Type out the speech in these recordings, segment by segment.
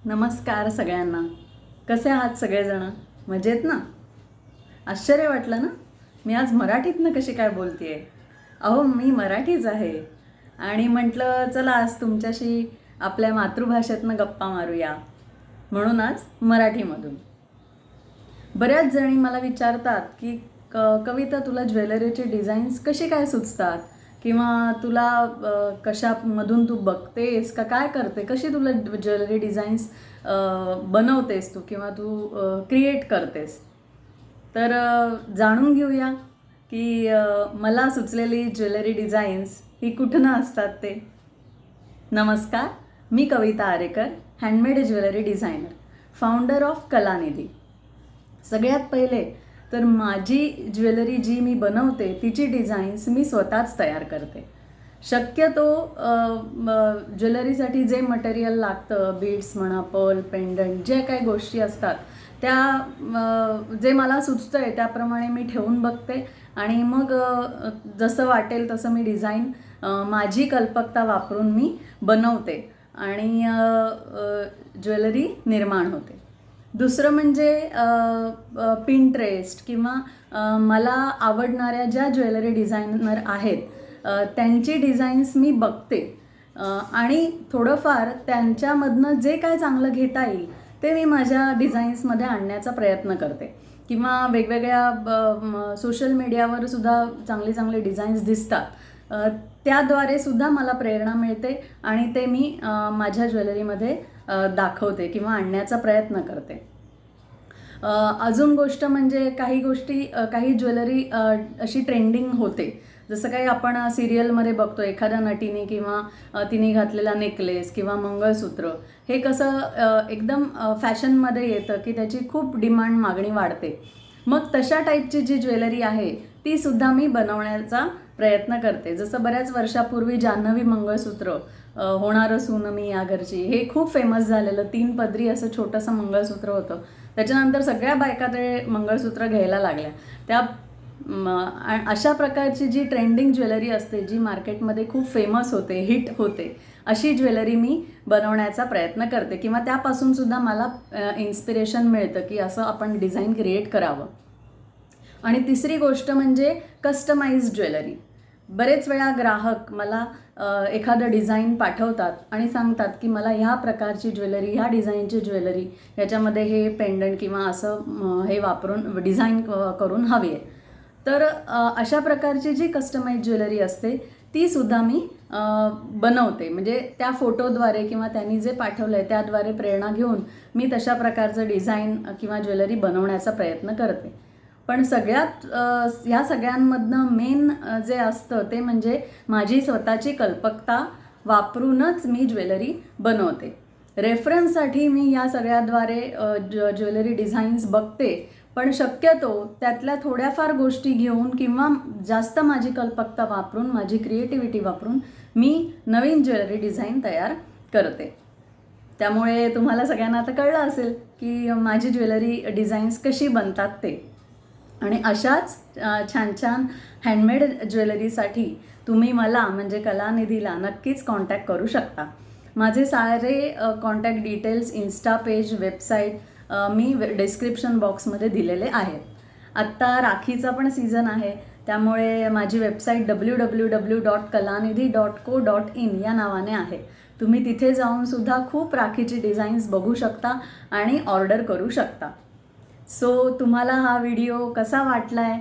नमस्कार सगळ्यांना. कसे आहात सगळेजण? मजेत ना? आश्चर्य वाटलं ना? मी आज मराठीतनं कशी काय बोलतेय? अहो मी मराठीच आहे. आणि म्हटलं चला आज तुमच्याशी आपल्या मातृभाषेतनं गप्पा मारूया. म्हणून आज मराठीमधून. बऱ्याच जणी मला विचारतात की कविता तुला ज्वेलरीचे डिझाईन्स कसे काय सुचतात? किंवा तुला कशामधून तू बघतेस का काय करते? कशी तुला ज्वेलरी डिझाईन्स बनवतेस तू किंवा तू क्रिएट करतेस? तर जाणून घेऊया की मला सुचलेली ज्वेलरी डिझाईन्स ही कुठनं असतात ते. नमस्कार, मी Kavita Arekar, handmade jewellery designer, founder of Kalanidhi. सगळ्यात पहिले तर माझी ज्वेलरी जी मी बनवते तिची डिझाईन्स मी स्वतःच तयार करते. शक्यतो ज्वेलरीसाठी जे मटेरियल लागतं, बीड्स म्हणा, पर्ल, पेंडंट, जे काही गोष्टी असतात त्या जे मला सुचतं आहे त्याप्रमाणे मी ठेवून बघते आणि मग जसं वाटेल तसं मी डिझाईन माझी कल्पकता वापरून मी बनवते आणि ज्वेलरी निर्माण होते. दुसरं म्हणजे पिंटरेस्ट किंवा मला आवडणाऱ्या ज्या ज्वेलरी डिझायनर आहेत त्यांची डिझाईन्स मी बघते आणि थोडंफार त्यांच्यामधनं जे काय चांगलं घेता येईल ते मी माझ्या डिझाईन्समध्ये आणण्याचा प्रयत्न करते. किंवा वेगवेगळ्या सोशल मीडियावर सुद्धा चांगले चांगले डिझाईन्स दिसतात, त्याद्वारे सुद्धा मला प्रेरणा मिळते आणि ते मी माझ्या ज्वेलरीमध्ये दाखवते किंवा आणण्याचा प्रयत्न करते. अजून गोष्ट म्हणजे काही ज्वेलरी अशी ट्रेंडिंग होते. जसं काही आपण सिरियलमध्ये बघतो एखाद्या नटीने किंवा तिने घातलेला नेकलेस किंवा मंगळसूत्र हे कसं एकदम फॅशनमध्ये येतं की त्याची खूप डिमांड मागणी वाढते. मग तशा टाईपची जी ज्वेलरी आहे ती सुद्धा मी बनवण्याचा प्रयत्न करते. जसं बऱ्याच वर्षापूर्वी जान्हवी मंगळसूत्र, होणारं सून मी या घरची, हे खूप फेमस झालेलं 3 पदरी असं छोटंसं मंगळसूत्र होतं. त्याच्यानंतर सगळ्या बायका ते मंगळसूत्र घ्यायला लागल्या. त्या अशा प्रकारची जी ट्रेंडिंग ज्वेलरी असते जी मार्केटमध्ये खूप फेमस होते, हिट होते, अशी ज्वेलरी मी बनवण्याचा प्रयत्न करते किंवा त्यापासून सुद्धा मला इन्स्पिरेशन मिळतं की असं आपण डिझाईन क्रिएट करावं. आणि तिसरी गोष्ट म्हणजे कस्टमाइज्ड ज्वेलरी. बरेच वेळा ग्राहक मला एखादं डिझाईन पाठवतात आणि सांगतात की मला ह्या प्रकारची ज्वेलरी, ह्या डिझाईनची ज्वेलरी, ह्याच्यामध्ये हे पेंडंट किंवा असं हे वापरून डिझाईन करून हवी आहे. तर अशा प्रकारची जी कस्टमाइज ज्वेलरी असते ती सुद्धा मी बनवते. म्हणजे त्या फोटोद्वारे किंवा त्यांनी जे पाठवलं आहे त्याद्वारे प्रेरणा घेऊन मी तशा प्रकारचं डिझाईन किंवा ज्वेलरी बनवण्याचा प्रयत्न करते. पण ह्या सगळ्यांमधनं मेन जे असतं ते म्हणजे माझी स्वतःची कल्पकता वापरूनच मी ज्वेलरी बनवते. रेफरन्ससाठी मी या सगळ्याद्वारे ज्वेलरी डिझाईन्स बघते, पण शक्यतो त्यातल्या थोड्याफार गोष्टी घेऊन किंवा जास्त माझी कल्पकता वापरून, माझी क्रिएटिव्हिटी वापरून मी नवीन ज्वेलरी डिझाईन तयार करते. त्यामुळे तुम्हाला सगळ्यांना आता कळलं असेल की माझी ज्वेलरी डिझाईन्स कशी बनतात ते. आणि अशाच छान छान हँडमेड ज्वेलरीसाठी तुम्ही मला म्हणजे कलानिधीला नक्कीच कॉन्टॅक्ट करू शकता. माझे सारे contact details, insta page, website मी डिस्क्रिप्शन बॉक्समध्ये दिलेले आहेत. आत्ता राखीचा पण सीझन आहे, त्यामुळे माझी वेबसाईट www.kalanidhi.co.in या नावाने आहे. तुम्ही तिथे जाऊनसुद्धा खूप राखीची डिझाईन्स बघू शकता आणि ऑर्डर करू शकता. सो तुम्हाला हा व्हिडिओ कसा वाटला आहे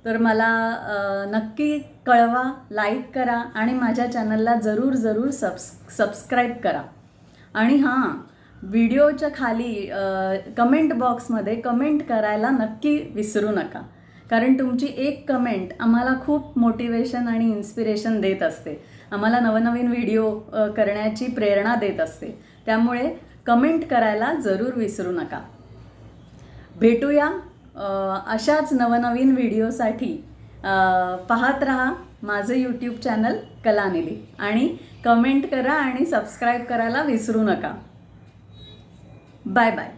तर मला नक्की कळवा, लाईक करा आणि माझ्या चॅनलला जरूर सबस्क्राईब करा. आणि हां, व्हिडिओच्या खाली कमेंट बॉक्समध्ये कमेंट करायला नक्की विसरू नका, कारण तुमची एक कमेंट आम्हाला खूप मोटिवेशन आणि इन्स्पिरेशन देत असते, आम्हाला नवनवीन व्हिडिओ करण्याची प्रेरणा देत असते. त्यामुळे कमेंट करायला जरूर विसरू नका. भेटूया अशाच नवनवीन व्हिडिओसाठी. पाहत रहा माझं यूट्यूब चॅनल कलानिधी आणि कमेंट करा आणि सबस्क्राईब करायला विसरू नका. Bye bye.